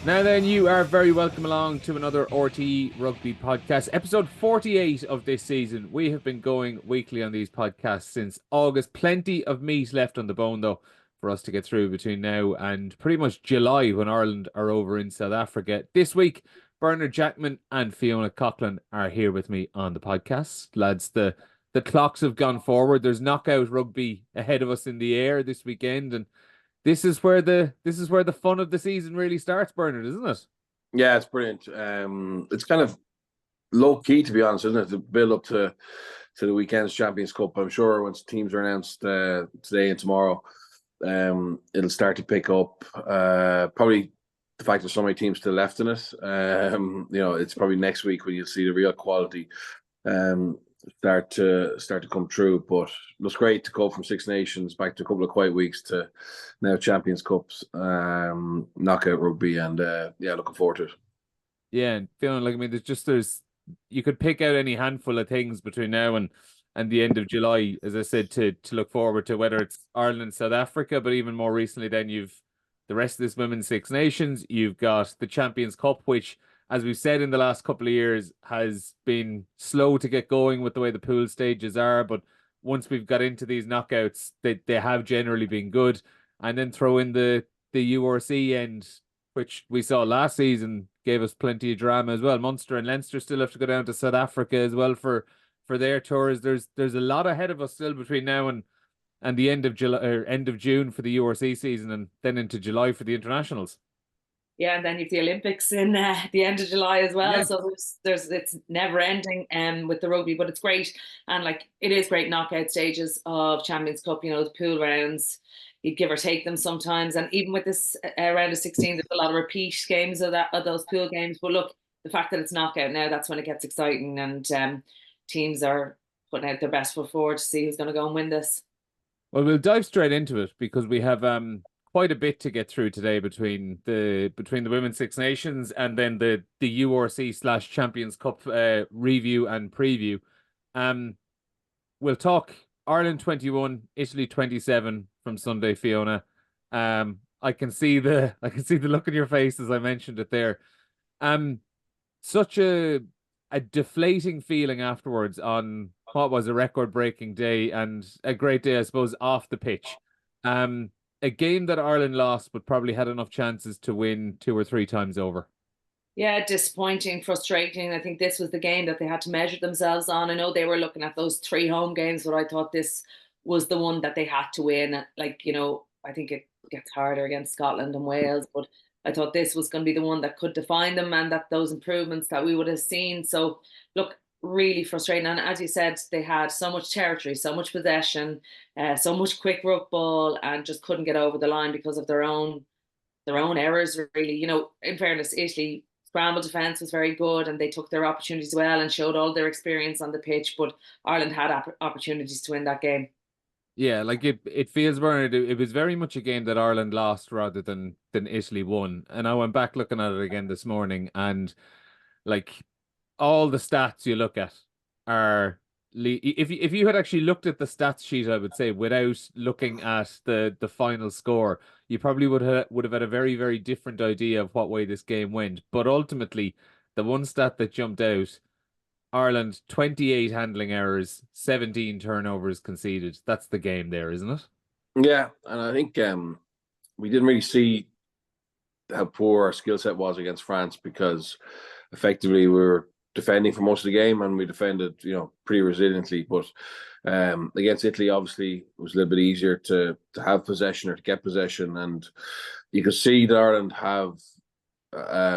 Now then, you are very welcome along to another RTÉ Rugby podcast, episode 48 of this season. We have been going weekly on these podcasts since August. Plenty of meat left on the bone, though, for us to get through between now and pretty much July when Ireland are over in South Africa. This week, Bernard Jackman and Fiona Coghlan are here with me on the podcast. Lads, the clocks have gone forward. There's knockout rugby ahead of us in the air this weekend, and this is where the fun of the season really starts, Bernard, isn't it? Yeah, it's brilliant. It's kind of low key, to be honest, isn't it? The build up to the weekend's Champions Cup. I'm sure once teams are announced today and tomorrow, it'll start to pick up. Probably the fact that so many teams still left in it. It's probably next week when you'll see the real quality start to come true. But it was great to go from Six Nations back to a couple of quiet weeks to now Champions Cups, knockout rugby, and looking forward to it. Yeah, and feeling like, I mean, there's you could pick out any handful of things between now and the end of July, as I said, to look forward to, whether it's Ireland, South Africa, but even more recently, then you've the rest of this Women's Six Nations. You've got the Champions Cup, which, as we've said in the last couple of years, has been slow to get going with the way the pool stages are. But once we've got into these knockouts, they have generally been good. And then throw in the URC end, which we saw last season, gave us plenty of drama as well. Munster and Leinster still have to go down to South Africa as well for their tours. There's a lot ahead of us still between now and the end of July or end of June for the URC season, and then into July for the internationals. Yeah, and then you've the Olympics in the end of July as well. Yeah. So there's it's never ending with the rugby, but it's great. And like, it is great knockout stages of Champions Cup, the pool rounds. You give or take them sometimes, and even with this round of 16, there's a lot of repeat games of those pool games. But look, the fact that it's knockout now, that's when it gets exciting, and teams are putting out their best foot forward to see who's going to go and win this. Well, we'll dive straight into it because we have quite a bit to get through today between the Women's Six Nations and then the URC / Champions Cup review and preview. We'll talk Ireland 21, Italy 27 from Sunday, Fiona. I can see the look in your face as I mentioned it there. Such a deflating feeling afterwards on what was a record-breaking day and a great day, I suppose, off the pitch. A game that Ireland lost, but probably had enough chances to win 2 or 3 times over. Yeah, disappointing, frustrating. I think this was the game that they had to measure themselves on. I know they were looking at those 3 home games, but I thought this was the one that they had to win. Like, I think it gets harder against Scotland and Wales, but I thought this was going to be the one that could define them and that those improvements that we would have seen. So, look, really frustrating. And as you said, they had so much territory, so much possession, so much quick ruck ball, and just couldn't get over the line because of their own errors, really. In fairness, Italy scramble defence was very good and they took their opportunities well and showed all their experience on the pitch, but Ireland had opportunities to win that game. Yeah, like it feels, Bernard, it was very much a game that Ireland lost rather than Italy won. And I went back looking at it again this morning, and like, all the stats you look at are, if you had actually looked at the stats sheet, I would say, without looking at the final score, you probably would have had a very, very different idea of what way this game went. But ultimately, the one stat that jumped out: Ireland 28 handling errors, 17 turnovers conceded. That's the game there, isn't it? Yeah, and I think we didn't really see how poor our skill set was against France, because effectively we were defending for most of the game and we defended, pretty resiliently. But against Italy, obviously, it was a little bit easier to have possession or to get possession, and you could see that Ireland have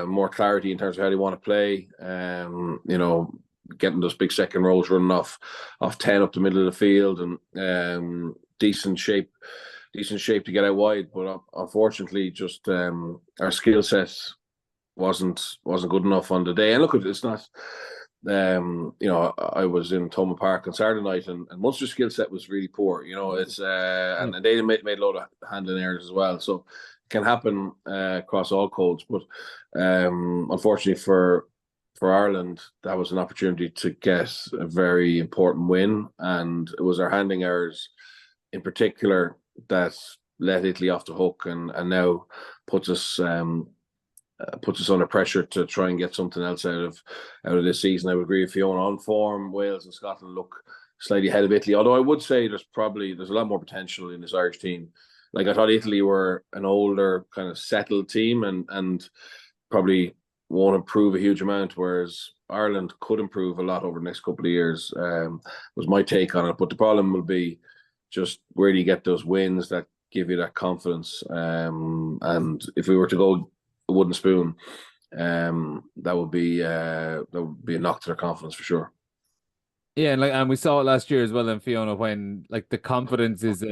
more clarity in terms of how they want to play. Getting those big second rows running off 10 up the middle of the field, and decent shape to get out wide. But unfortunately, just our skill set wasn't good enough on the day. And look, it's not. I was in Thomond Park on Saturday night, and Munster's skill set was really poor. It's and they made a load of handling errors as well. So it can happen across all codes. But unfortunately for Ireland, that was an opportunity to get a very important win, and it was our handling errors in particular that let Italy off the hook, and now puts us puts us under pressure to try and get something else out of this season. I would agree with Fiona. On form, Wales and Scotland look slightly ahead of Italy, although I would say there's a lot more potential in this Irish team. Like, I thought Italy were an older, kind of settled team and probably won't improve a huge amount, whereas Ireland could improve a lot over the next couple of years, was my take on it. But the problem will be just where do you get those wins that give you that confidence? And if we were to go a wooden spoon, that would be a knock to their confidence for sure. Yeah, and we saw it last year as well in Fiona, when like the confidence is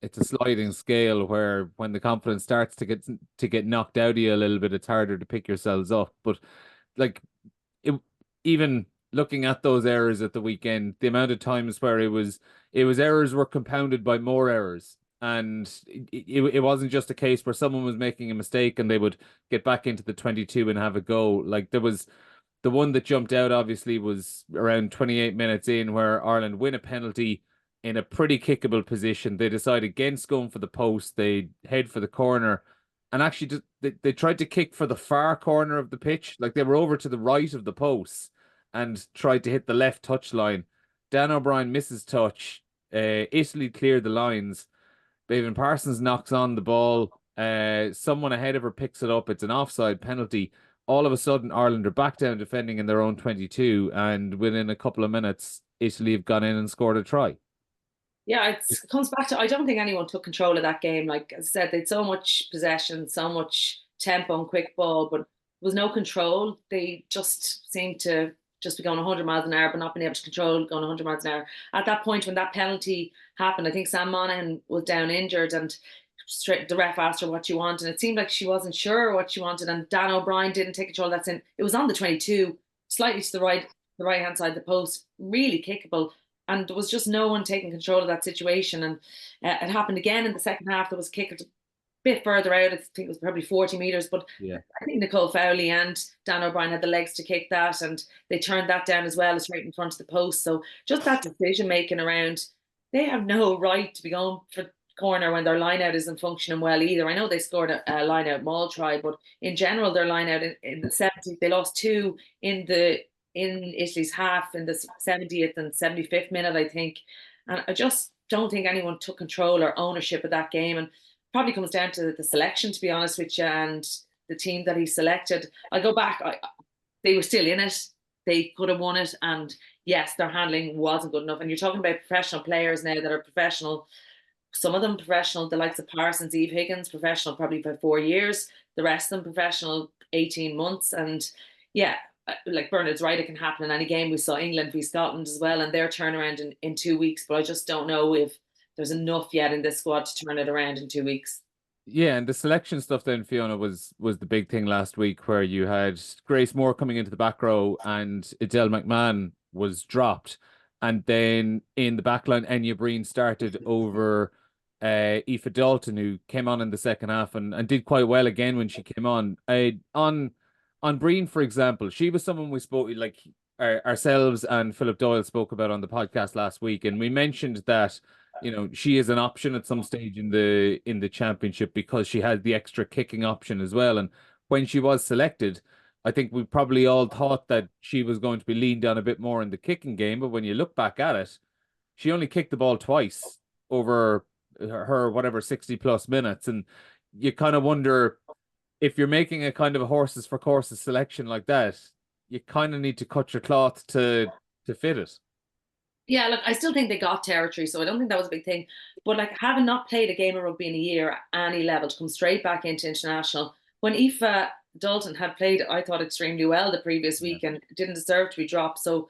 it's a sliding scale, where when the confidence starts to get knocked out of you a little bit, it's harder to pick yourselves up. But like, even looking at those errors at the weekend, the amount of times where it was errors were compounded by more errors. And it wasn't just a case where someone was making a mistake and they would get back into the 22 and have a go. Like, there was the one that jumped out, obviously, was around 28 minutes in, where Ireland win a penalty in a pretty kickable position. They decide against going for the post. They head for the corner, and actually they tried to kick for the far corner of the pitch. Like, they were over to the right of the post and tried to hit the left touch line. Dan O'Brien misses touch. Italy cleared the lines. Bevan Parsons knocks on the ball. Someone ahead of her picks it up. It's an offside penalty. All of a sudden, Ireland are back down defending in their own 22, and within a couple of minutes, Italy have gone in and scored a try. Yeah, it comes back to, I don't think anyone took control of that game. Like I said, they had so much possession, so much tempo and quick ball, but there was no control. They just seemed to just be going 100 miles an hour, but not being able to control going 100 miles an hour. At that point, when that penalty happened, I think Sam Monaghan was down injured, and the ref asked her what she wanted, and it seemed like she wasn't sure what she wanted, and Dan O'Brien didn't take control. That's in. It was on the 22, slightly to the right hand side of the post, really kickable, and there was just no one taking control of that situation. And it happened again in the second half. There was a kick a bit further out. I think it was probably 40 meters, but yeah, I think Nicole Fowley and Dan O'Brien had the legs to kick that, and they turned that down as well, as right in front of the post. So just that decision making around, they have no right to be going for corner when their line out isn't functioning well either. I know they scored a line out maul try, but in general, their line out in the 70s, they lost 2 in Italy's half in the 70th and 75th minute, I think. And I just don't think anyone took control or ownership of that game. And probably comes down to the selection, to be honest with you, and the team that he selected. I go back, they were still in it. They could have won it. And yes, their handling wasn't good enough. And you're talking about professional players now that are professional. Some of them professional, the likes of Parsons, Eve Higgins, professional probably for 4 years. The rest of them professional 18 months. And yeah, like Bernard's right, it can happen in any game. We saw England v Scotland as well, and their turnaround in 2 weeks. But I just don't know if there's enough yet in this squad to turn it around in 2 weeks. Yeah, and the selection stuff then, Fiona, was the big thing last week, where you had Grace Moore coming into the back row and Adele McMahon was dropped. And then in the back line, Enya Breen started over Aoife Dalton, who came on in the second half and did quite well again when she came on. On Breen, for example, she was someone we spoke, like ourselves and Philip Doyle spoke about on the podcast last week, and we mentioned that, you know, she is an option at some stage in the championship because she had the extra kicking option as well. And when she was selected, I think we probably all thought that she was going to be leaned on a bit more in the kicking game, but when you look back at it, she only kicked the ball twice over her whatever 60 plus minutes, and you kind of wonder, if you're making a kind of a horses for courses selection like that, you kind of need to cut your cloth to fit it. Yeah, look, I still think they got territory, so I don't think that was a big thing. But like, having not played a game of rugby in a year at any level, to come straight back into international, when Aoife Dalton had played, I thought, extremely well the previous week and didn't deserve to be dropped. So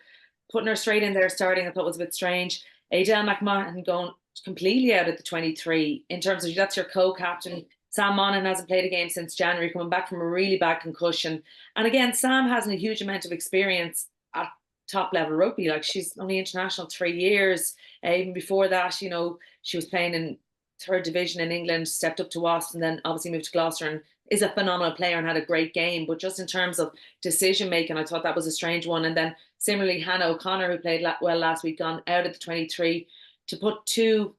putting her straight in there starting, I thought was a bit strange. Adele McMahon going completely out of the 23 in terms of, that's your co-captain. Sam Monaghan hasn't played a game since January, coming back from a really bad concussion. And again, Sam hasn't a huge amount of experience at top level rugby. Like, she's only international 3 years. Even before that, you know, she was playing in 3rd division in England, stepped up to Wasps, and then obviously moved to Gloucester, and is a phenomenal player and had a great game. But just in terms of decision making, I thought that was a strange one. And then similarly, Hannah O'Connor, who played well last week, gone out of the 23, to put 2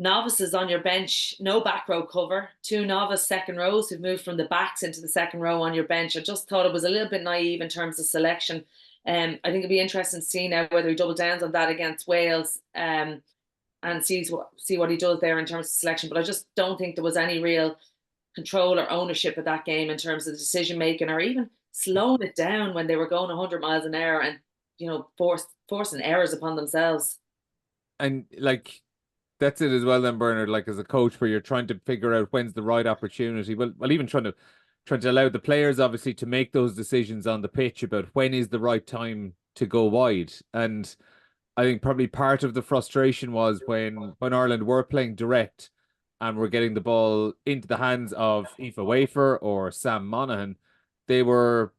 novices on your bench, no back row cover, 2 novice second rows who've moved from the backs into the second row on your bench. I just thought it was a little bit naive in terms of selection. I think it'd be interesting to see now whether he double downs on that against Wales, and see what he does there in terms of selection. But I just don't think there was any real control or ownership of that game in terms of the decision making, or even slowing it down when they were going 100 miles an hour and, you know, forcing errors upon themselves. And like, that's it as well then, Bernard, like as a coach, where you're trying to figure out when's the right opportunity. Well, even trying to allow the players obviously to make those decisions on the pitch about when is the right time to go wide. And I think probably part of the frustration was when Ireland were playing direct and were getting the ball into the hands of Aoife Wafer or Sam Monaghan, they were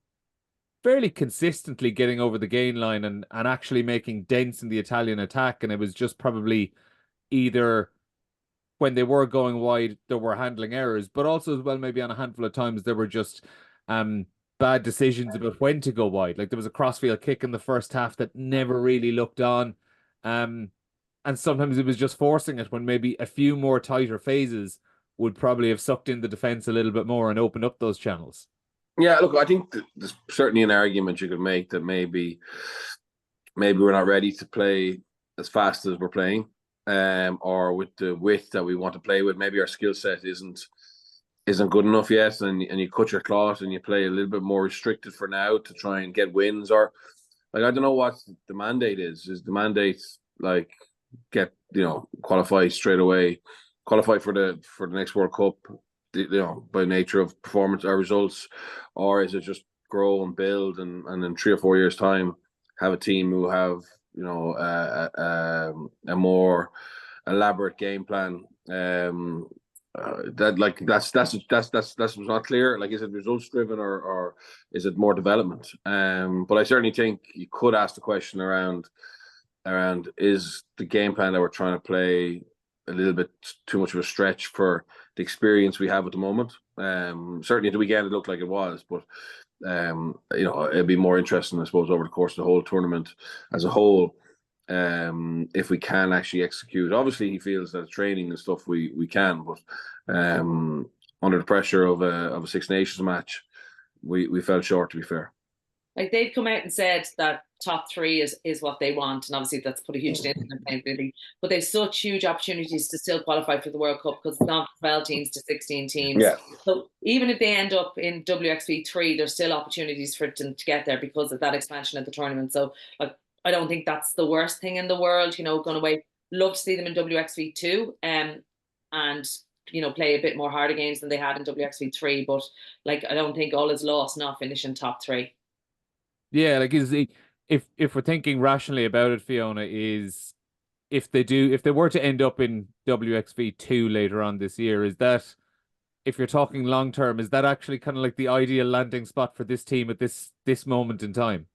fairly consistently getting over the gain line and actually making dents in the Italian attack. And it was just probably either when they were going wide, there were handling errors, but also as well, maybe on a handful of times, there were just bad decisions about when to go wide. Like there was a crossfield kick in the first half that never really looked on. And sometimes it was just forcing it when maybe a few more tighter phases would probably have sucked in the defense a little bit more and opened up those channels. Yeah, look, I think there's certainly an argument you could make that maybe we're not ready to play as fast as we're playing, or with the width that we want to play with. Maybe our skill set isn't good enough yet, and you cut your cloth and you play a little bit more restricted for now to try and get wins. Or like, I don't know what the mandate is. Is the mandate like get, you know, qualify straight away, qualify for the next World Cup, you know, by nature of performance or results, or is it just grow and build and in 3 or 4 years time have a team who have, you know, a more elaborate game plan? That's not clear. Like, is it results driven or is it more development? But I certainly think you could ask the question around is the game plan that we're trying to play a little bit too much of a stretch for the experience we have at the moment. Certainly at the weekend it looked like it was, but you know, it'd be more interesting, I suppose, over the course of the whole tournament as a whole, if we can actually execute. Obviously he feels that training and stuff we can, but under the pressure of a Six Nations match, we fell short, to be fair. Like, they've come out and said that top 3 is what they want, and obviously that's put a huge dent in their playing, but they've such huge opportunities to still qualify for the World Cup because it's gone from 12 teams to 16 teams. Yeah. So even if they end up in WXV 3, there's still opportunities for them to get there because of that expansion of the tournament. So like, I don't think that's the worst thing in the world, you know, going away. Love to see them in WXV 2, and, you know, play a bit more harder games than they had in WXV 3. But like, I don't think all is lost not finishing top 3. Yeah, like, if we're thinking rationally about it, Fiona, is if they were to end up in WXV 2 later on this year, is that, if you're talking long term, is that actually kind of like the ideal landing spot for this team at this moment in time?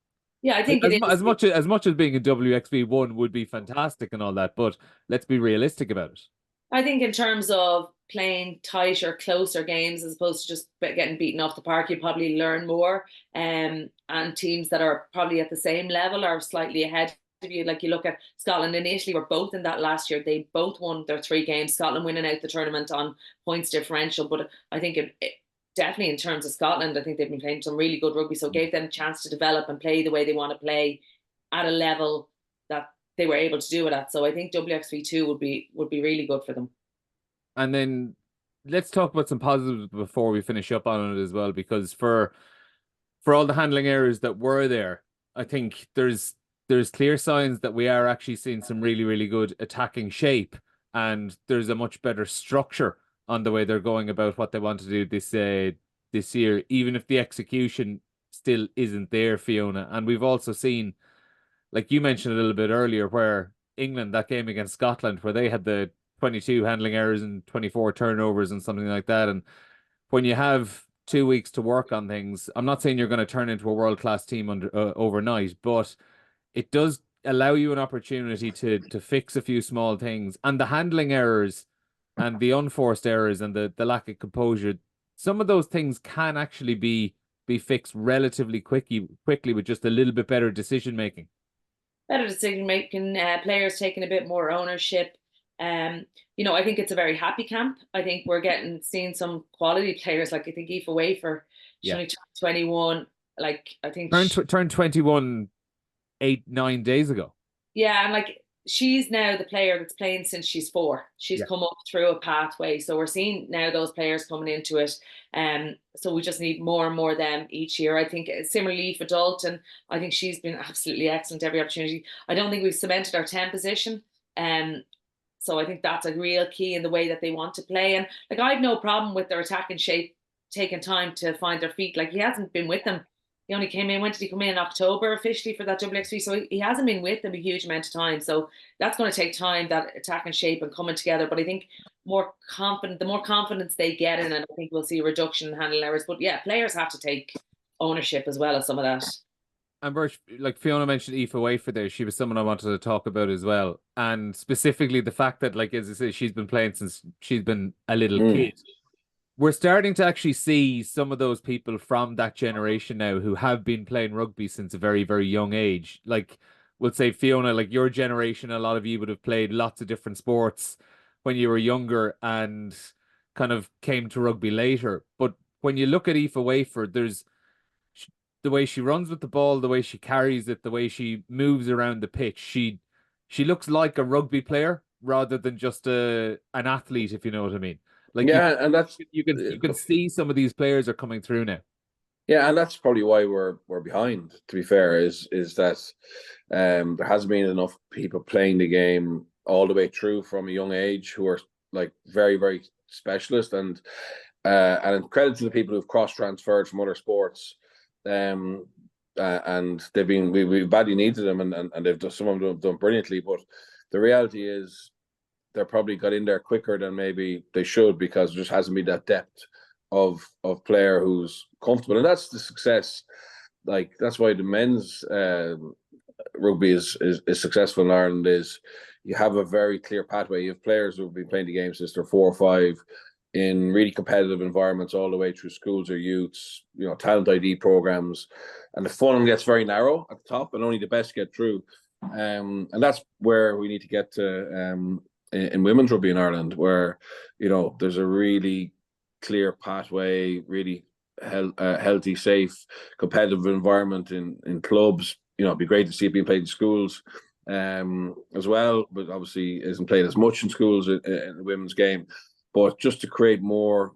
Yeah, I think it is. As much as being in WXV 1 would be fantastic and all that, but let's be realistic about it. I think in terms of playing tighter, closer games as opposed to just getting beaten off the park, you probably learn more. And teams that are probably at the same level are slightly ahead of you. Like, you look at Scotland and Italy were both in that last year. They both won their 3 games. Scotland winning out the tournament on points differential. But I think it definitely, in terms of Scotland, I think they've been playing some really good rugby. So it gave them a chance to develop and play the way they want to play at a level that they were able to do it at. So I think WXV2 would be really good for them. And then let's talk about some positives before we finish up on it as well, because for all the handling errors that were there, I think there's clear signs that we are actually seeing some really, really good attacking shape, and there's a much better structure on the way they're going about what they want to do this year, even if the execution still isn't there, Fiona. And we've also seen, like you mentioned a little bit earlier, where England, that game against Scotland, where they had the 22 handling errors and 24 turnovers and something like that. And when you have 2 weeks to work on things, I'm not saying you're going to turn into a world-class team overnight, but it does allow you an opportunity to fix a few small things. And the handling errors and the unforced errors and the lack of composure, some of those things can actually be fixed relatively quickly with just a little bit better decision making. Better decision making, players taking a bit more ownership. You know, I think it's a very happy camp. I think we're seeing some quality players. Like I think Aoife Wafer, she Yeah. only turned 21. Like I think Turned 21 8-9 days ago. yeah, and like she's now the player that's playing since she's 4. She's Yeah. come up through a pathway. So we're seeing now those players coming into it. So we just need more and more of them each year. I think similarly for Dalton, I think she's been absolutely excellent every opportunity. I don't think we've cemented our 10 position. So I think that's a real key in the way that they want to play. And like I've no problem with their attacking shape taking time to find their feet. Like he hasn't been with them. He only came in. When did he come in October officially for that WXV? So he hasn't been with them a huge amount of time. So that's going to take time, that attacking shape and coming together. But I think the more confidence they get in, and I think we'll see a reduction in handling errors. But yeah, players have to take ownership as well as some of that. And Birch, like Fiona mentioned Aoife Wafer there, she was someone I wanted to talk about as well. And specifically the fact that, like, as I say, she's been playing since she's been a little kid. We're starting to actually see some of those people from that generation now who have been playing rugby since a very, very young age. Like, we'll say, Fiona, like your generation, a lot of you would have played lots of different sports when you were younger and kind of came to rugby later. But when you look at Aoife Wafer, there's the way she runs with the ball, the way she carries it, the way she moves around the pitch. She looks like a rugby player rather than just an athlete, if you know what I mean. Like Yeah, and that's you can see some of these players are coming through now. yeah, and that's probably why we're behind. To be fair, is that there hasn't been enough people playing the game all the way through from a young age who are like very, very specialist, and credit to the people who've cross transferred from other sports. And they've been we badly needed them, and they've done, some of them have done brilliantly. But the reality is they're probably got in there quicker than maybe they should, because there just hasn't been that depth of player who's comfortable, and that's the success. Like that's why the men's rugby is successful in Ireland. Is you have a very clear pathway. You have players who've been playing the game since they're 4 or 5 in really competitive environments all the way through schools or youths, you know, talent ID programs, and the funnel gets very narrow at the top, and only the best get through. And that's where we need to get to in women's rugby in Ireland, where you know there's a really clear pathway, really healthy, safe, competitive environment in clubs. You know, it'd be great to see it being played in schools as well, but obviously isn't played as much in schools in the women's game. But just to create more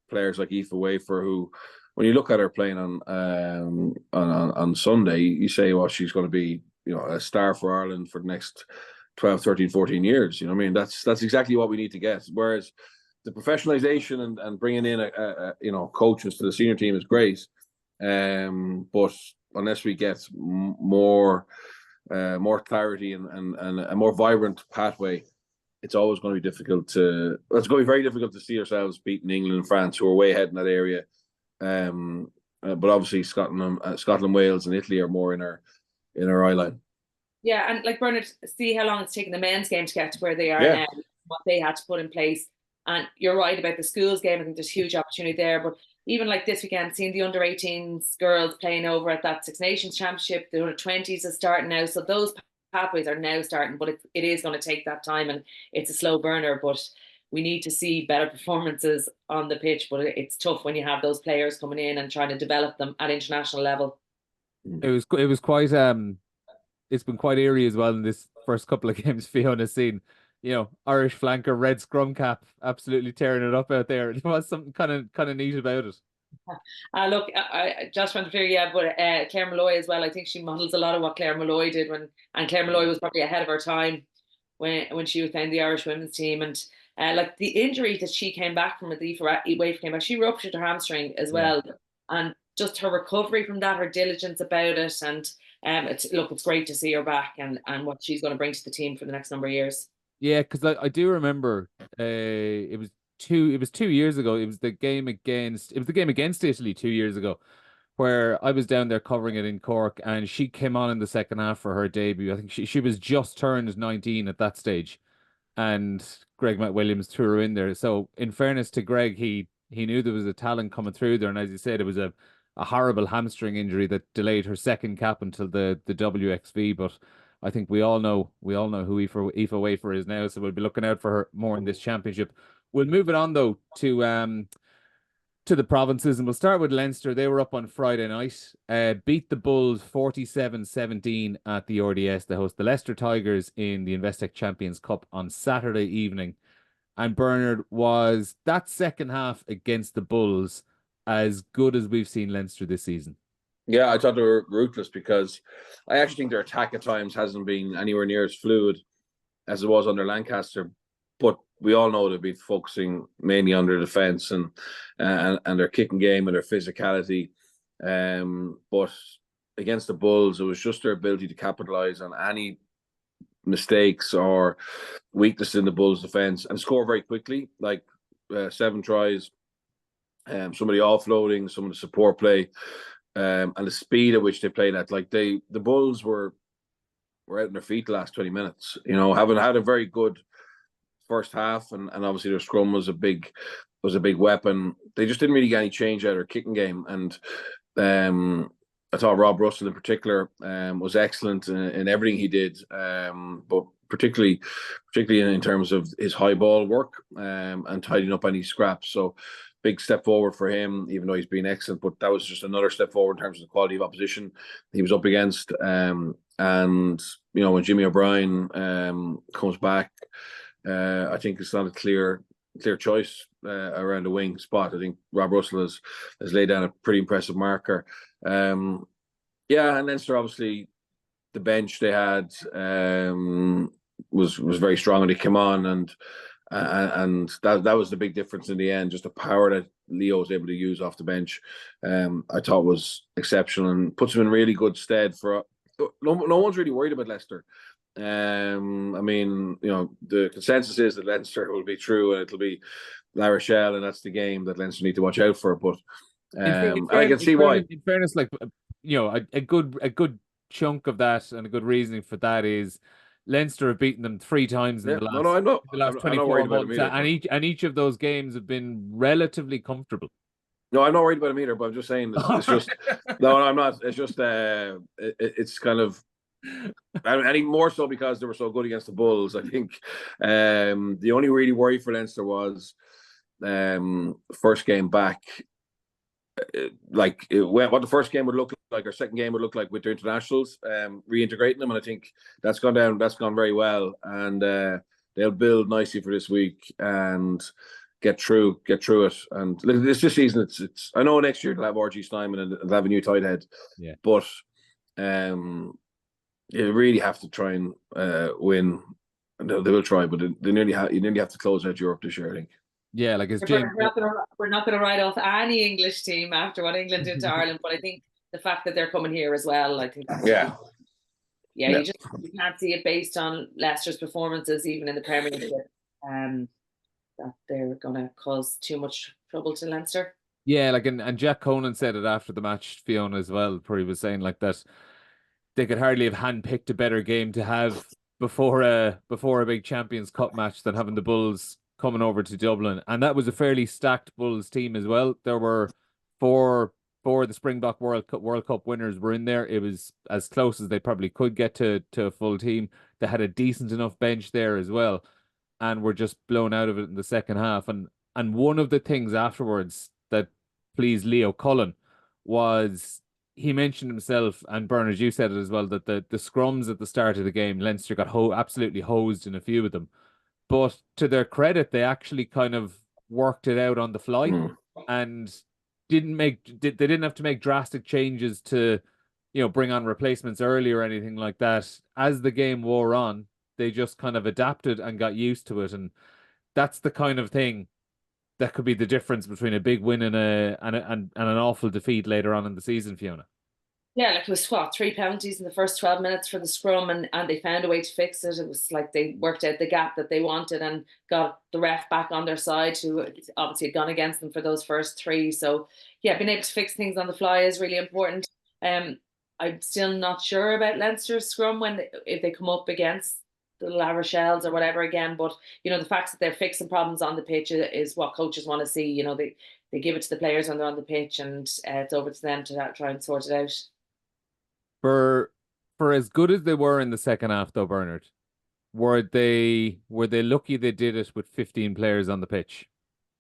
players like Aoife Wafer, who, when you look at her playing on Sunday, you say, well, she's going to be, you know, a star for Ireland for the next 12, 13, 14 years. You know what I mean? That's exactly what we need to get. Whereas the professionalization and bringing in you know, coaches to the senior team is great, but unless we get more clarity and a more vibrant pathway, it's always going to be difficult to. It's going to be very difficult to see ourselves beating England and France, who are way ahead in that area. But obviously Scotland, Wales, and Italy are more in our eye line. Yeah, and like Bernard, see how long it's taken the men's game to get to where they are now, what they had to put in place. And you're right about the schools game. I think there's huge opportunity there. But even like this weekend, seeing the under-18s girls playing over at that Six Nations Championship, the under-20s is starting now. So those pathways are now starting, but it is going to take that time, and it's a slow burner. But we need to see better performances on the pitch. But it's tough when you have those players coming in and trying to develop them at international level. It was quite it's been quite eerie as well in this first couple of games. Fiona's seen, you know, Irish flanker, red scrum cap, absolutely tearing it up out there. There was something kind of neat about it. Look, I just want to clear, yeah, but Claire Malloy as well. I think she models a lot of what Claire Malloy did and Claire Malloy was probably ahead of her time when she was playing the Irish women's team. And like the injury that she came back from, the Wafer came back, she ruptured her hamstring as well, and just her recovery from that, her diligence about it, and it's great to see her back and what she's going to bring to the team for the next number of years. Yeah, because I do remember it was 2 years ago. It was the game against Italy 2 years ago, where I was down there covering it in Cork, and she came on in the second half for her debut. I think she was just turned 19 at that stage, and Greg McWilliams threw her in there. So in fairness to Greg, he knew there was a talent coming through there, and as you said, it was a horrible hamstring injury that delayed her second cap until the WXV. But I think we all know who Aoife Wafer is now, so we'll be looking out for her more in this championship. We'll move it on though to the provinces, and we'll start with Leinster. They were up on Friday night, beat the Bulls 47-17 at the RDS. They host the Leicester Tigers in the Investec Champions Cup on Saturday evening. And Bernard, was that second half against the Bulls as good as we've seen Leinster this season? Yeah, I thought they were ruthless, because I actually think their attack at times hasn't been anywhere near as fluid as it was under Lancaster. But we all know they've been focusing mainly on their defence and their kicking game and their physicality. But against the Bulls, it was just their ability to capitalise on any mistakes or weakness in the Bulls' defence and score very quickly, like 7 tries, some of the offloading, some of the support play, and the speed at which they played at. Like the Bulls were out on their feet the last 20 minutes, having had a very good first half, and obviously their scrum was a big weapon. They just didn't really get any change out of their kicking game, and I thought Rob Russell in particular was excellent in everything he did, but particularly in terms of his high ball work and tidying up any scraps. So big step forward for him, even though he's been excellent. But that was just another step forward in terms of the quality of opposition he was up against. And when Jimmy O'Brien comes back, I think it's not a clear choice around the wing spot. I think Rob Russell has laid down a pretty impressive marker. And Leinster, obviously, the bench they had was very strong when they came on, and that was the big difference in the end. Just the power that Leo was able to use off the bench, I thought was exceptional, and puts him in really good stead for. No one's really worried about Leicester. I mean, the consensus is that Leinster will be through, and it'll be La Rochelle, and that's the game that Leinster need to watch out for. But I can see why. In fairness, like a good chunk of that and a good reasoning for that is Leinster have beaten them 3 times in the last 24 months, and each of those games have been relatively comfortable. No, I'm not worried about them either, but I'm just saying it's just no, I'm not. It's just it's kind of. And even more so because they were so good against the Bulls. I think the only really worry for Leinster was first game back, what the first game would look like, or second game would look like with their internationals, reintegrating them, and I think that's gone very well, and they'll build nicely for this week and get through it. And this season, it's I know next year they'll have RG Snyman and they'll have a new tight head, but you really have to try and win. They will try, but you nearly have to close out Europe this year, I think. Yeah, like we're not going to write off any English team after what England did to Ireland, but I think the fact that they're coming here as well, I think. You can't see it based on Leicester's performances, even in the Premiership, that they're going to cause too much trouble to Leinster. Yeah, and Jack Coghlan said it after the match, Fiona, as well, where he was saying like that they could hardly have handpicked a better game to have before a big Champions Cup match than having the Bulls coming over to Dublin. And that was a fairly stacked Bulls team as well. There were four of the Springbok World Cup winners were in there. It was as close as they probably could get to a full team. They had a decent enough bench there as well, and were just blown out of it in the second half. And one of the things afterwards that pleased Leo Cullen was he mentioned himself, and Bernard, you said it as well, that the scrums at the start of the game, Leinster got absolutely hosed in a few of them. But to their credit, they actually kind of worked it out on the fly and they didn't have to make drastic changes to, bring on replacements early or anything like that. As the game wore on, they just kind of adapted and got used to it. And that's the kind of thing that could be the difference between a big win and an awful defeat later on in the season, Fiona. Yeah, like it was 3 penalties in the first 12 minutes for the scrum, and they found a way to fix it. It was like they worked out the gap that they wanted and got the ref back on their side, who obviously had gone against them for those first 3. So yeah, being able to fix things on the fly is really important. I'm still not sure about Leinster's scrum if they come up against the La Rochelles or whatever again, but the fact that they're fixing problems on the pitch is what coaches want to see. They give it to the players when they're on the pitch, and it's over to them to try and sort it out. For for as good as they were in the second half, though, Bernard, were they lucky they did it with 15 players on the pitch?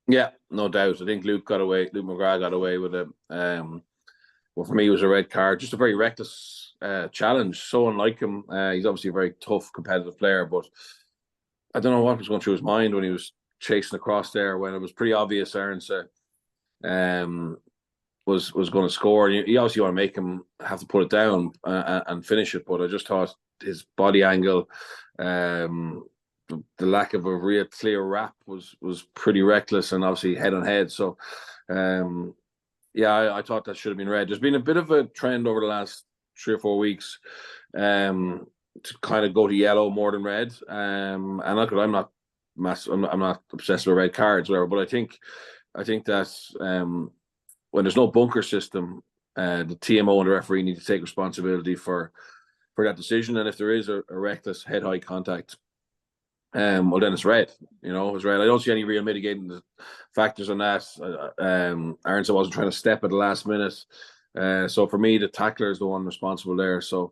Yeah, no doubt. I think Luke McGrath got away with it. Well, for me, it was a red card. Just a very reckless challenge. So unlike him. He's obviously a very tough, competitive player, but I don't know what was going through his mind when he was chasing across there, when it was pretty obvious Aronson was going to score. And you obviously want to make him have to put it down and finish it. But I just thought his body angle, the lack of a real clear wrap was pretty reckless, and obviously head on head. So, I thought that should have been red. There's been a bit of a trend over the last 3 or 4 weeks to kind of go to yellow more than red. And look, I'm not obsessed with red cards, whatever. But I think that when there's no bunker system, the TMO and the referee need to take responsibility for that decision. And if there is a reckless head-high contact, well, then it's red. It's red. I don't see any real mitigating factors on that. Aronson wasn't trying to step at the last minute. So for me, the tackler is the one responsible there. So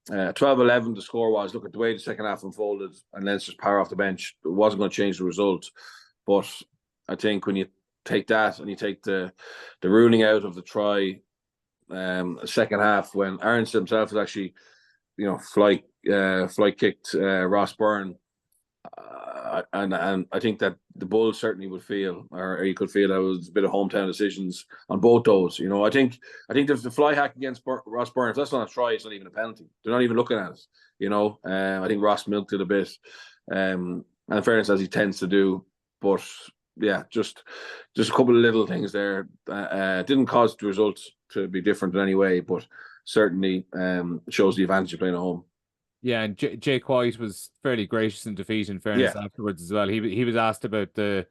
12-11, the score was. Look at the way the second half unfolded, and Leinster's power off the bench. It wasn't going to change the result. But I think when you take that and you take the ruling out of the try, second half, when Aronson himself was actually, fly kicked Ross Byrne. And I think that the Bulls certainly would feel, or you could feel, that was a bit of hometown decisions on both those. I think there's the fly hack against Ross Byrne. If that's not a try, it's not even a penalty. They're not even looking at it. I think Ross milked it a bit, and in fairness, as he tends to do. But yeah, just a couple of little things there. Didn't cause the results to be different in any way, but certainly shows the advantage of playing at home. Yeah, and Jake White was fairly gracious in defeat, in fairness, afterwards as well. He was asked about the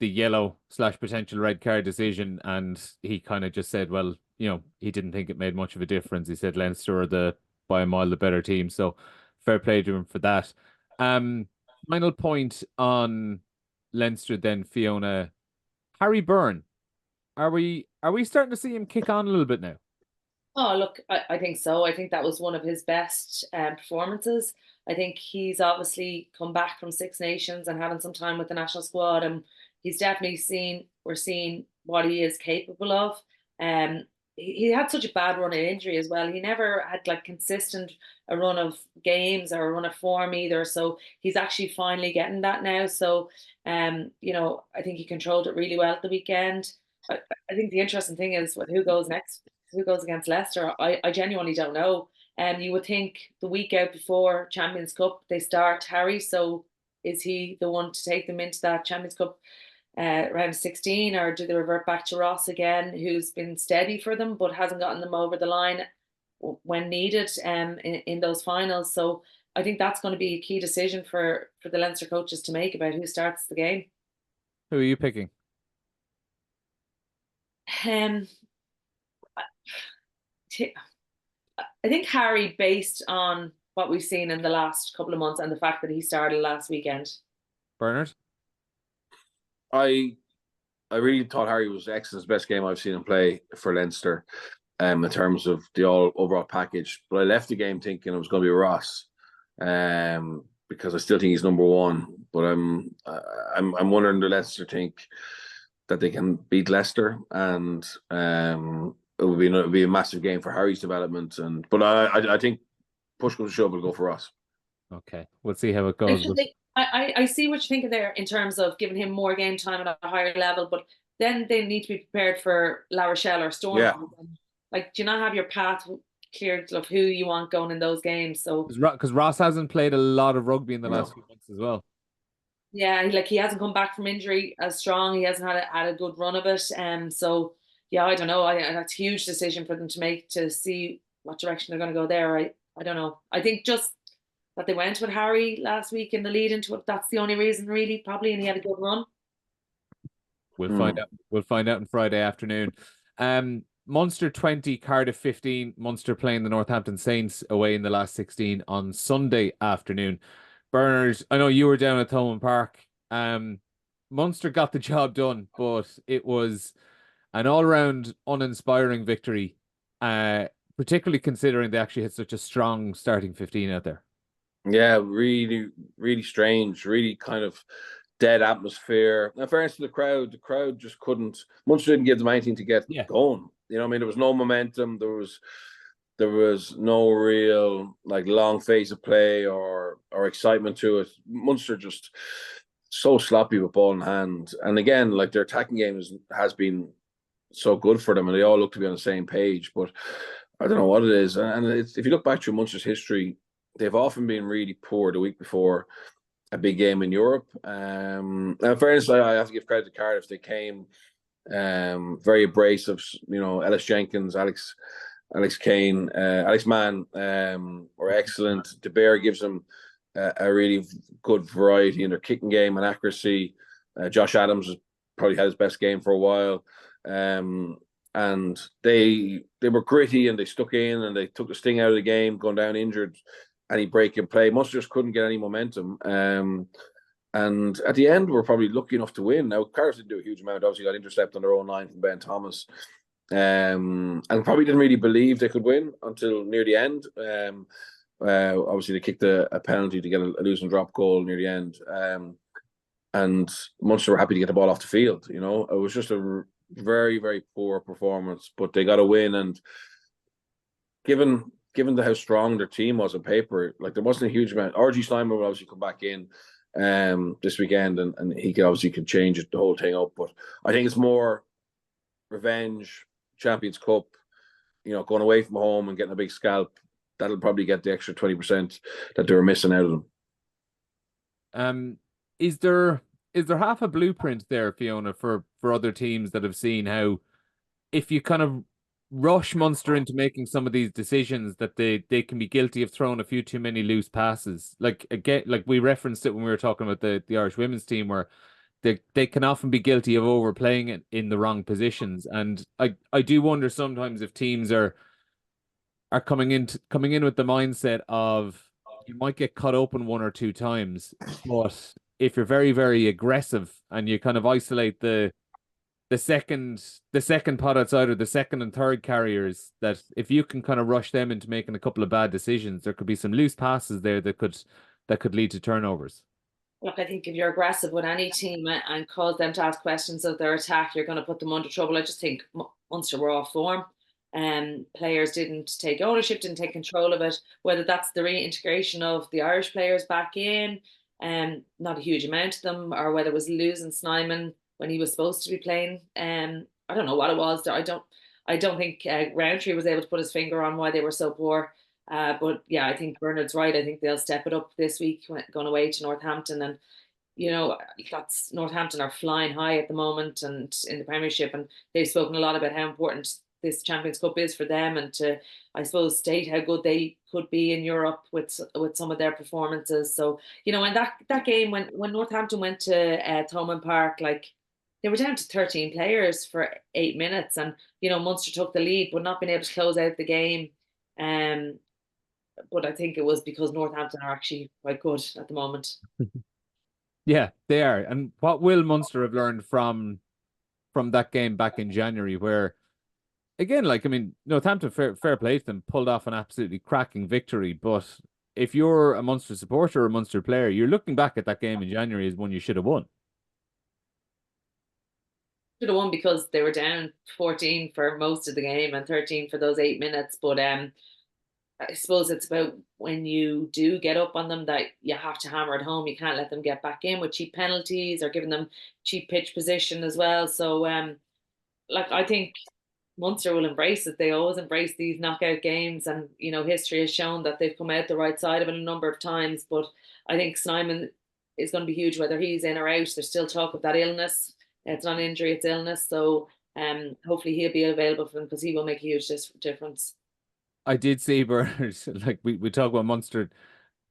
yellow / potential red card decision, and he kind of just said, well, he didn't think it made much of a difference. He said Leinster are by a mile the better team, so fair play to him for that. Final point on Leinster then, Fiona. Harry Byrne, are we starting to see him kick on a little bit now? Oh, look, I think so. I think that was one of his best performances. I think he's obviously come back from Six Nations and having some time with the national squad, and he's definitely we're seeing what he is capable of. He had such a bad run of injury as well. He never had consistent a run of games or a run of form either. So he's actually finally getting that now. So, I think he controlled it really well at the weekend. I think the interesting thing is who goes next. Who goes against Leicester? I genuinely don't know. You would think the week out before Champions Cup they start Harry. So is he the one to take them into that Champions Cup round 16, or do they revert back to Ross again, who's been steady for them but hasn't gotten them over the line when needed in those finals? So I think that's going to be a key decision for the Leinster coaches to make about who starts the game. Who are you picking? I think Harry, based on what we've seen in the last couple of months and the fact that he started last weekend. Bernard? I really thought Harry was excellent. His best game I've seen him play for Leinster in terms of the overall package. But I left the game thinking it was going to be Ross because I still think he's number one. But I'm wondering, do Leinster think that they can beat Leicester, and it would be a massive game for Harry's development. But I think push comes to shove, will go for us. Okay, we'll see how it goes. I see what you're thinking there in terms of giving him more game time at a higher level, but then they need to be prepared for La Rochelle or Storm. Yeah. Do you not have your path cleared of who you want going in those games? So because Ross hasn't played a lot of rugby in the last few months as well. Yeah, he hasn't come back from injury as strong. He hasn't had a good run of it. So yeah, I don't know. That's a huge decision for them to make, to see what direction they're going to go there. I don't know. I think just that they went with Harry last week in the lead into it. That's the only reason, really, probably, and he had a good run. We'll find out. We'll find out on Friday afternoon. Munster 20, Cardiff 15. Munster playing the Northampton Saints away in the last 16 on Sunday afternoon. Bernard, I know you were down at Thomond Park. Munster got the job done, but it was an all-round uninspiring victory. particularly considering they actually had such a strong starting 15 out there. Yeah, really, really strange, really kind of dead atmosphere. In fairness to the crowd just couldn't. Munster didn't give them anything to get going. You know what I mean? There was no momentum. There was no real like long phase of play or excitement to it. Munster just so sloppy with ball in hand. And again, like their attacking game has been so good for them, and they all look to be on the same page. But I don't know what it is. And if you look back through Munster's history, they've often been really poor the week before a big game in Europe. In fairness, I have to give credit to Cardiff. They came very abrasive. You know, Ellis Jenkins, Alex Kane, Alex Mann were excellent. De Beer gives them a really good variety in their kicking game and accuracy. Josh Adams has probably had his best game for a while. And they were gritty and they stuck in and they took the sting out of the game, going down injured, any break in play. Munster just couldn't get any momentum. And at the end, we're probably lucky enough to win. Now, Cardiff didn't do a huge amount. Obviously, got intercept on their own line from Ben Thomas. And probably didn't really believe they could win until near the end. Obviously, they kicked a penalty to get a losing drop goal near the end. And Munster were happy to get the ball off the field. You know, it was just a very, very poor performance, but they got a win. And given how strong their team was on paper, like there wasn't a huge amount. RG Snyman will obviously come back in this weekend, and he can change the whole thing up. But I think it's more revenge, Champions Cup, you know, going away from home and getting a big scalp. That'll probably get the extra 20% that they were missing out of them. Is there half a blueprint there, Fiona, for other teams that have seen how if you kind of rush Munster into making some of these decisions that they can be guilty of throwing a few too many loose passes? Like again, like we referenced it when we were talking about the Irish women's team, where they can often be guilty of overplaying it in the wrong positions. And I do wonder sometimes if teams are coming in with the mindset of you might get cut open one or two times, but if you're very, very aggressive and you kind of isolate the second pot outside, or the second and third carriers, that if you can kind of rush them into making a couple of bad decisions, there could be some loose passes there that could lead to turnovers. Look, I think if you're aggressive with any team and cause them to ask questions of their attack, you're going to put them under trouble. I just think Munster were off form. Players didn't take ownership, didn't take control of it, whether that's the reintegration of the Irish players back in, not a huge amount of them, or whether it was losing Snyman when he was supposed to be playing. I don't know what it was. I don't think Roundtree was able to put his finger on why they were so poor. But yeah, I think Bernard's right. I think they'll step it up this week going away to Northampton. And, you know, that's Northampton are flying high at the moment and in the Premiership. And they've spoken a lot about how important this Champions Cup is for them, and to, I suppose, state how good they could be in Europe with some of their performances. So, you know, and that game when Northampton went to Thomond Park, like they were down to 13 players for 8 minutes, and, you know, Munster took the lead but not been able to close out the game. But I think it was because Northampton are actually quite good at the moment. Yeah, they are. And what will Munster have learned from that game back in January, where, again, like, I mean, Northampton, fair play to them, pulled off an absolutely cracking victory. But if you're a Munster supporter or a Munster player, you're looking back at that game in January as one you should have won. Should have won because they were down 14 for most of the game and 13 for those 8 minutes. But I suppose it's about when you do get up on them that you have to hammer it home. You can't let them get back in with cheap penalties or giving them cheap pitch position as well. So, like, I think Munster will embrace it. They always embrace these knockout games, and, you know, history has shown that they've come out the right side of it a number of times. But I think Snyman is going to be huge, whether he's in or out. There's still talk of that illness. It's not injury, it's illness. So hopefully he'll be available for them, because he will make a huge difference. I did see Bernard, like we talk about Munster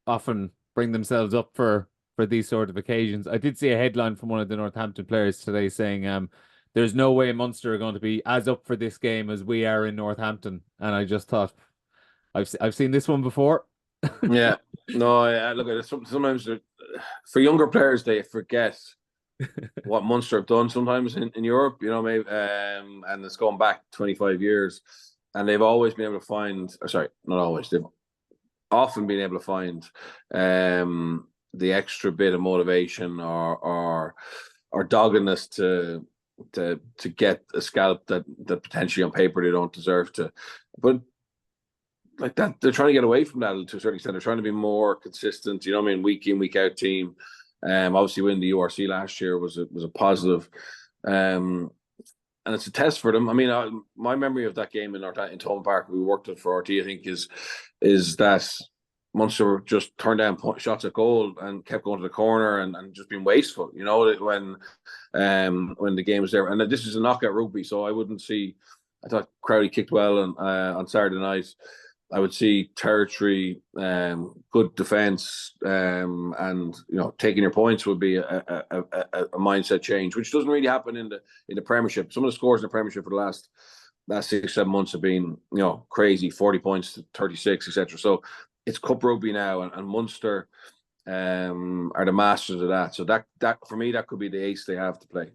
often bring themselves up for these sort of occasions. I did see a headline from one of the Northampton players today saying, there's no way Munster are going to be as up for this game as we are in Northampton. And I just thought, I've seen this one before. Yeah, no, I look at it. Sometimes for younger players, they forget what Munster have done sometimes in Europe, you know, maybe, and it's going back 25 years. and they've always been able to find. Sorry, not always. They've often been able to find the extra bit of motivation or doggedness to get a scalp that potentially on paper they don't deserve to. But like that, they're trying to get away from that to a certain extent. They're trying to be more consistent. You know what I mean? Week in, week out team. Obviously, winning the URC last year was a positive. And it's a test for them. I mean, my memory of that game in Thomond Park, we worked it for RTÉ, I think, is that Munster just turned down shots at goal and kept going to the corner and just being wasteful. You know, when the game was there. And this is a knockout rugby, so I wouldn't see. I thought Crowley kicked well on Saturday night. I would see territory, good defence, and taking your points would be a mindset change, which doesn't really happen in the Premiership. Some of the scores in the Premiership for the last 6-7 months have been crazy, 40 points to 36, etc. So it's Cup rugby now, and Munster are the masters of that. So that for me, that could be the ace they have to play.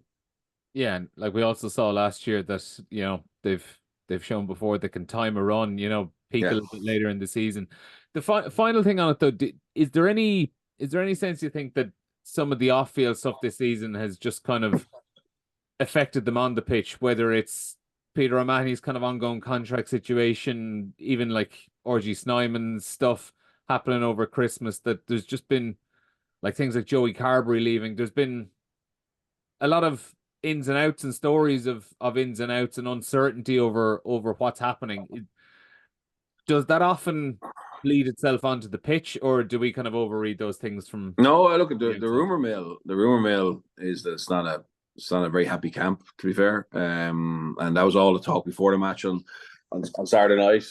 Yeah, and like we also saw last year that they've shown before they can time a run. Peak a little bit later in the season. The final thing on it though, is there any sense you think that some of the off-field stuff this season has just kind of affected them on the pitch, whether it's Peter O'Mahony's kind of ongoing contract situation, even like RG Snyman's stuff happening over Christmas, that there's just been like things like Joey Carberry leaving. There's been a lot of ins and outs and stories of ins and outs and uncertainty over what's happening. Does that often bleed itself onto the pitch, or do we kind of overread those things from? No, I look at the rumor mill. The rumor mill is that it's not a very happy camp, to be fair. And that was all the talk before the match on Saturday night.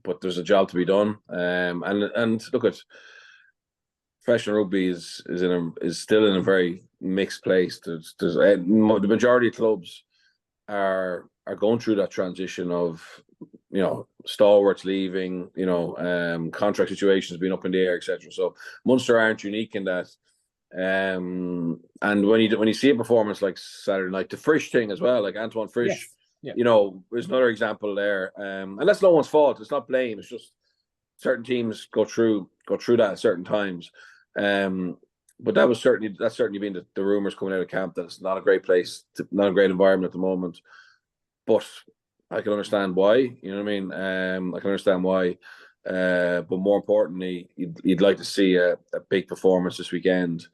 But there's a job to be done. And look at professional rugby is still in a very mixed place. There's the majority of clubs are going through that transition of stalwarts leaving, contract situations being up in the air, etc. So Munster aren't unique in that. And when you see a performance like Saturday night, the Frisch thing as well, like Antoine Frisch, yes. There's another example there. And that's no one's fault. It's not blame. It's just certain teams go through that at certain times. But that's certainly been the rumors coming out of camp that it's not a great place, not a great environment at the moment. But I can understand why. You know what I mean? I can understand why. But more importantly, you'd like to see a big performance this weekend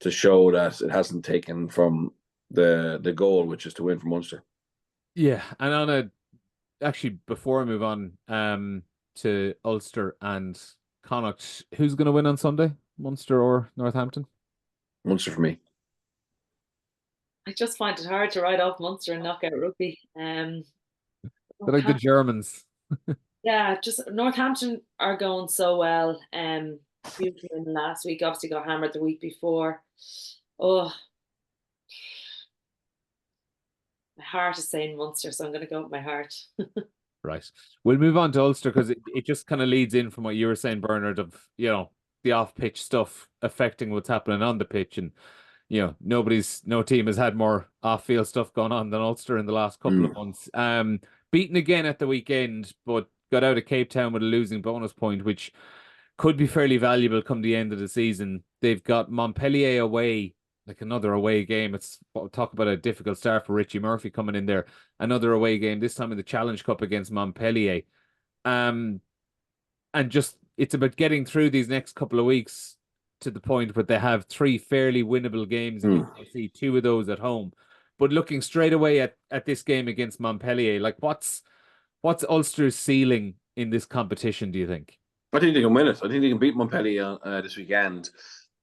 to show that it hasn't taken from the goal, which is to win for Munster. Yeah, and actually before I move on to Ulster and Connacht, who's going to win on Sunday, Munster or Northampton? Munster for me. I just find it hard to write off Munster and knockout rugby. They're like the Germans. Yeah, just Northampton are going so well. Beautifully in last week, obviously got hammered the week before. Oh, my heart is saying Munster, so I'm going to go with my heart. Right. We'll move on to Ulster because it just kind of leads in from what you were saying, Bernard, of the off-pitch stuff affecting what's happening on the pitch, and no team has had more off-field stuff going on than Ulster in the last couple of months. Beaten again at the weekend, but got out of Cape Town with a losing bonus point, which could be fairly valuable come the end of the season. They've got Montpellier away, like another away game. Talk about a difficult start for Richie Murphy coming in there. Another away game, this time in the Challenge Cup against Montpellier. And just, it's about getting through these next couple of weeks to the point where they have 3 fairly winnable games and you see 2 of those at home. But looking straight away at this game against Montpellier, like what's Ulster's ceiling in this competition, do you think? I think they can win it. I think they can beat Montpellier this weekend.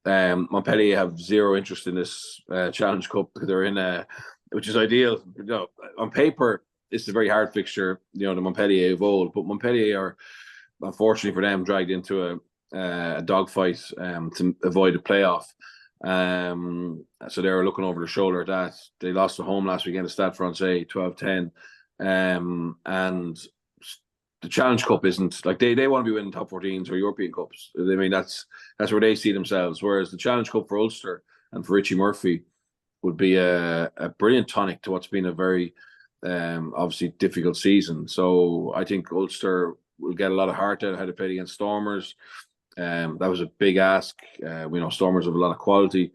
Montpellier have zero interest in this Challenge Cup. They're in which is ideal. On paper, it's a very hard fixture, the Montpellier of old, but Montpellier are, unfortunately for them, dragged into a dogfight to avoid a playoff. So they were looking over their shoulder at that. They lost at home last weekend to Stade Francais 12-10. And the Challenge Cup isn't like they want to be winning top 14s or European Cups. I mean, that's where they see themselves. Whereas the Challenge Cup for Ulster and for Richie Murphy would be a brilliant tonic to what's been a very obviously difficult season. So I think Ulster will get a lot of heart out of how to play against Stormers. That was a big ask. We know Stormers have a lot of quality,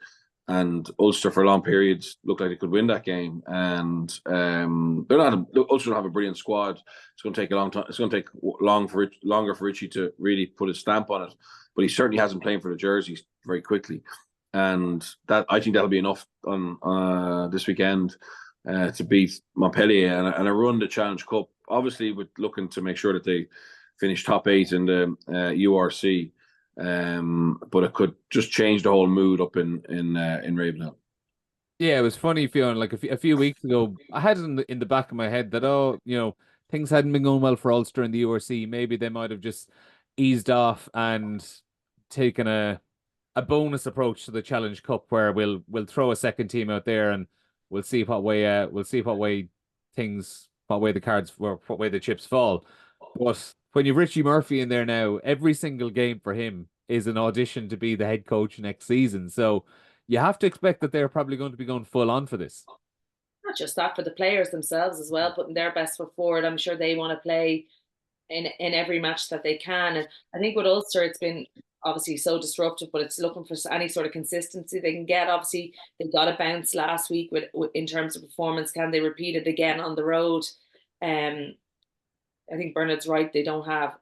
and Ulster for long periods looked like they could win that game. And Ulster don't have a brilliant squad. It's going to take a long time. It's going to take longer for Richie to really put his stamp on it. But he certainly hasn't played for the jerseys very quickly, and that I think that'll be enough on this weekend to beat Montpellier and a run the Challenge Cup. Obviously, with looking to make sure that they finish top 8 in the URC. But it could just change the whole mood up in Ravenhill. Yeah, it was funny, Fiona. Like a few weeks ago, I had it in the back of my head that things hadn't been going well for Ulster in the URC. Maybe they might have just eased off and taken a bonus approach to the Challenge Cup, where we'll throw a second team out there and we'll see what way the chips fall. But when you've Richie Murphy in there now, every single game for him is an audition to be the head coach next season. So you have to expect that they're probably going to be going full on for this. Not just that, for the players themselves as well, putting their best foot forward. I'm sure they want to play in every match that they can. And I think with Ulster, it's been obviously so disruptive, but it's looking for any sort of consistency they can get. Obviously, they got a bounce last week in terms of performance. Can they repeat it again on the road? I think Bernard's right. They don't have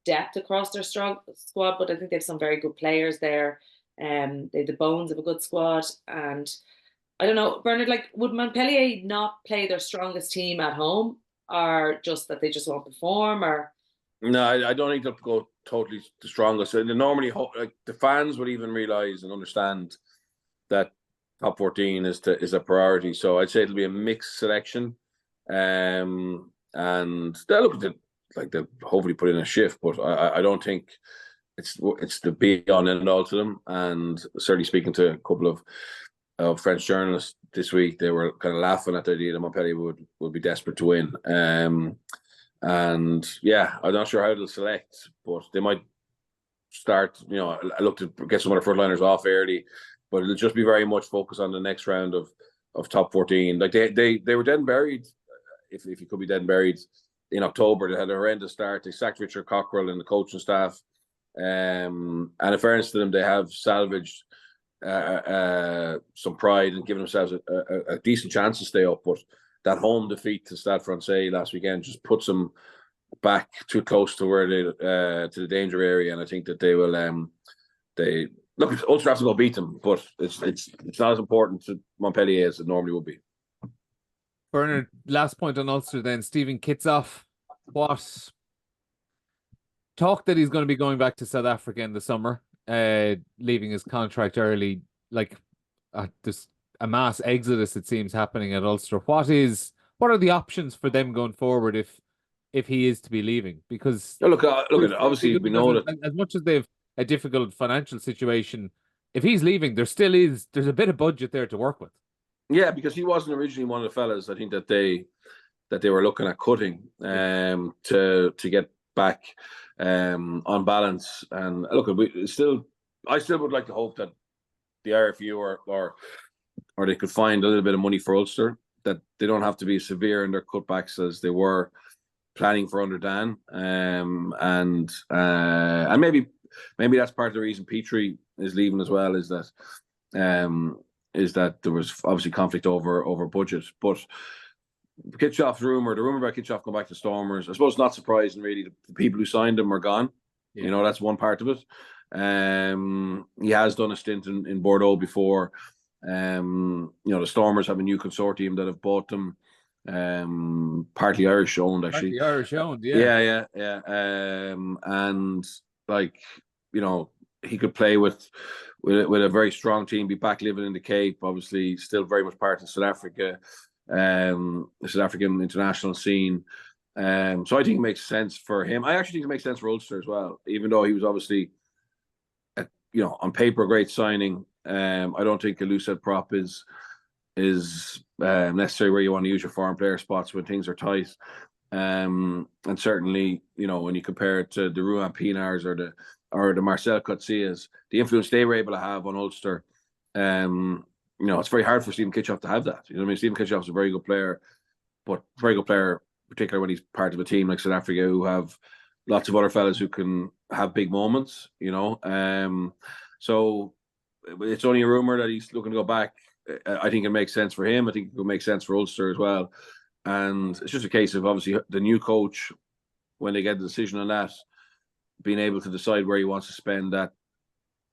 depth across their strong squad, but I think they have some very good players there. They have the bones of a good squad. And I don't know, Bernard, like, would Montpellier not play their strongest team at home, or just that they just won't perform? Or no, I don't think they'll go totally the strongest. So normally, like, the fans would even realise and understand that top 14 is a priority. So I'd say it'll be a mixed selection. And they'll look at they'll hopefully put in a shift, but I don't think it's the be on and all to them. And certainly speaking to a couple of French journalists this week, they were kind of laughing at the idea that Montpellier would be desperate to win. And yeah, I'm not sure how they'll select, but they might start. I look to get some of the frontliners off early, but it'll just be very much focused on the next round of top 14. Like they were dead and buried. If you could be dead and buried in October, they had a horrendous start. They sacked Richard Cockrell and the coaching staff. And in fairness to them, they have salvaged some pride and given themselves a decent chance to stay up. But that home defeat to Stade Francais last weekend just puts them back too close to where to the danger area. And I think that they will. Ulster have to go beat them, but it's not as important to Montpellier as it normally would be. Bernard, last point on Ulster then. Stephen Kitsoff, what talk that he's going to be going back to South Africa in the summer, leaving his contract early, like this a mass exodus it seems happening at Ulster. What are the options for them going forward if he is to be leaving? Because look, obviously we know that as much as they've a difficult financial situation, if he's leaving, there's a bit of budget there to work with. Yeah, because he wasn't originally one of the fellas, I think, that they were looking at cutting to get back on balance. And look, I still would like to hope that the RFU or they could find a little bit of money for Ulster, that they don't have to be severe in their cutbacks as they were planning for under Dan. And maybe that's part of the reason Petrie is leaving as well, is that there was obviously conflict over budget. But the rumor about Kitchoff going back to Stormers, I suppose not surprising really. The people who signed him are gone. Yeah. That's one part of it. He has done a stint in Bordeaux before. The Stormers have a new consortium that have bought them. Partly Irish owned, actually. Partly Irish owned, yeah. Yeah. And he could play with a very strong team, be back living in the Cape, obviously still very much part of South Africa, the South African international scene. So I think it makes sense for him. I actually think it makes sense for Ulster as well, even though he was obviously, on paper, a great signing. I don't think a loose head prop is necessary where you want to use your foreign player spots when things are tight. And certainly, when you compare it to the Ruan Pinars or the Marcel Cotsillas, the influence they were able to have on Ulster, it's very hard for Stephen Kitchoff to have that. Stephen Kitchoff is a very good player. but very good player, particularly when he's part of a team like South Africa who have lots of other fellas who can have big moments, you know. So it's only a rumor that he's looking to go back. I think it makes sense for him. I think it will make sense for Ulster as well. And it's just a case of obviously the new coach, when they get the decision on that, being able to decide where he wants to spend that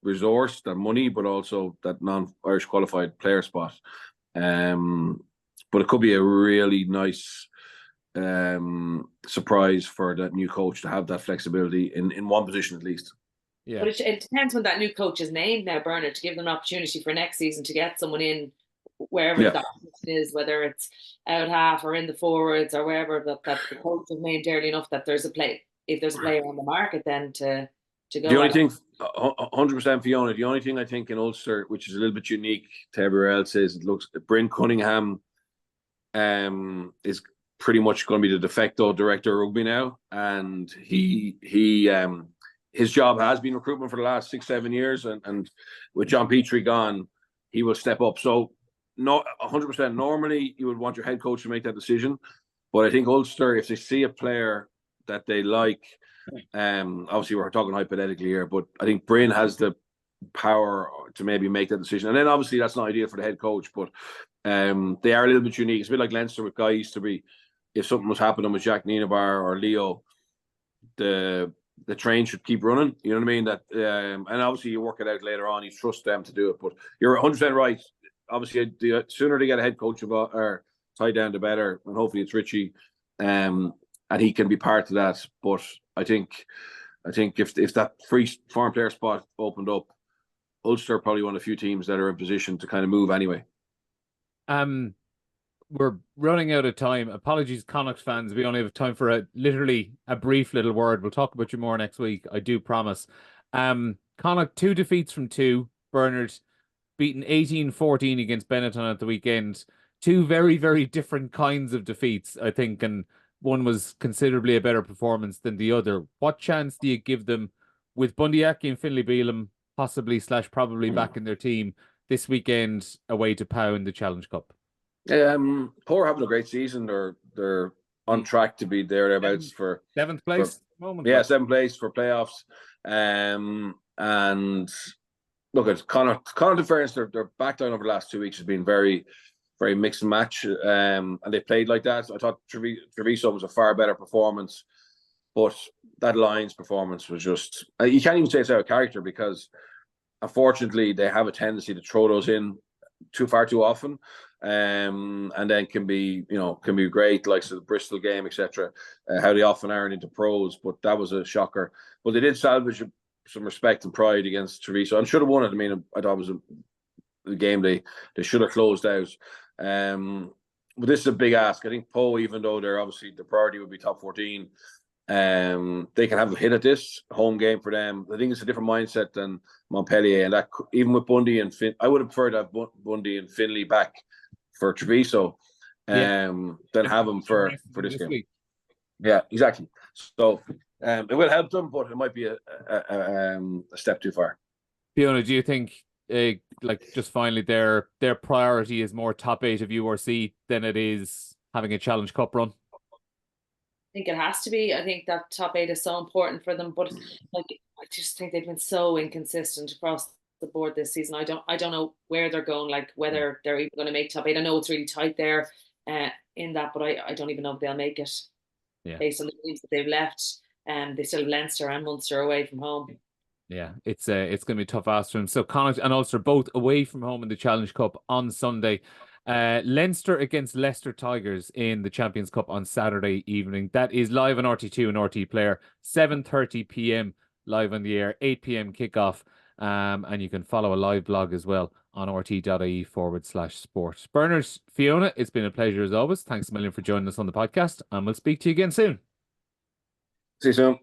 resource, that money, but also that non-Irish qualified player spot. But it could be a really nice surprise for that new coach to have that flexibility in one position at least. Yeah. But it depends when that new coach is named now, Bernard, to give them an opportunity for next season to get someone in wherever that position is, whether it's out half or in the forwards or wherever, that the coach is named early enough that there's a play. If there's a player on the market, then to go. The only thing, 100% Fiona, the only thing I think in Ulster, which is a little bit unique to everywhere else, is it looks Bryn Cunningham is pretty much going to be the de facto director of rugby now, and his job has been recruitment for the last 6-7 years, and with John Petrie gone, he will step up. So, not 100%. Normally, you would want your head coach to make that decision, but I think Ulster, if they see a player that they like, obviously we're talking hypothetically here, but I think Bryn has the power to maybe make that decision. And then obviously that's not ideal for the head coach, but they are a little bit unique. It's a bit like Leinster with Guy used to be. If something was happening with Jack Nienaber or Leo, the train should keep running. You know what I mean? That and obviously you work it out later on. You trust them to do it. But you're 100% right. Obviously, the sooner they get a head coach or tied down, the better. And hopefully it's Treacy, and he can be part of that. But I think if that free foreign player spot opened up, Ulster are probably one of the few teams that are in position to kind of move anyway. We're running out of time. Apologies, Connacht fans. We only have time for literally a brief little word. We'll talk about you more next week, I do promise. Connacht, 2 defeats from 2. Bernard beaten 18-14 against Benetton at the weekend. 2 very, very different kinds of defeats, I think, and one was considerably a better performance than the other. What chance do you give them with Bundyaki and Finlay Beelum possibly / probably back in their team this weekend away to Pau in the Challenge Cup? Pau are having a great season. They're on track to be thereabouts for 7th place. Yeah, 7th place for playoffs. And look at Connacht. In fairness, their back line over the last 2 weeks has been very, very mixed and match. And they played like that. I thought Treviso was a far better performance, but that Lions performance was just, you can't even say it's out of character, because unfortunately they have a tendency to throw those in far too often. And then can be great, like the Bristol game, etc. How they often aren't into pros, but that was a shocker. But they did salvage some respect and pride against Treviso and should have won it. I mean, I thought it was a game they should have closed out. But this is a big ask. I think Pau, even though they're obviously the priority would be top 14, they can have a hit at this home game for them. I think it's a different mindset than Montpellier, and that even with Bundy and I would have preferred to have Bundy and Finlay back for Treviso, than have them for this game. Week. Yeah, exactly. So it will help them, but it might be a step too far. Fiona, do you think just finally their priority is more top 8 of URC than it is having a Challenge Cup run? I think it has to be. I think that top 8 is so important for them, but I just think they've been so inconsistent across the board this season. I don't know where they're going, whether they're even going to make top 8. I know it's really tight there in that, but I don't even know if they'll make it based on the teams that they've left. They still have Leinster and Munster away from home. Yeah, it's going to be tough ask for them. So Connacht and Ulster both away from home in the Challenge Cup on Sunday. Leinster against Leicester Tigers in the Champions Cup on Saturday evening. That is live on RT2 and RT Player. 7:30 p.m. live on the air. 8 p.m. kickoff. And you can follow a live blog as well on rt.ie/sport. Bernard, Fiona, it's been a pleasure as always. Thanks a million for joining us on the podcast, and we'll speak to you again soon. See you soon.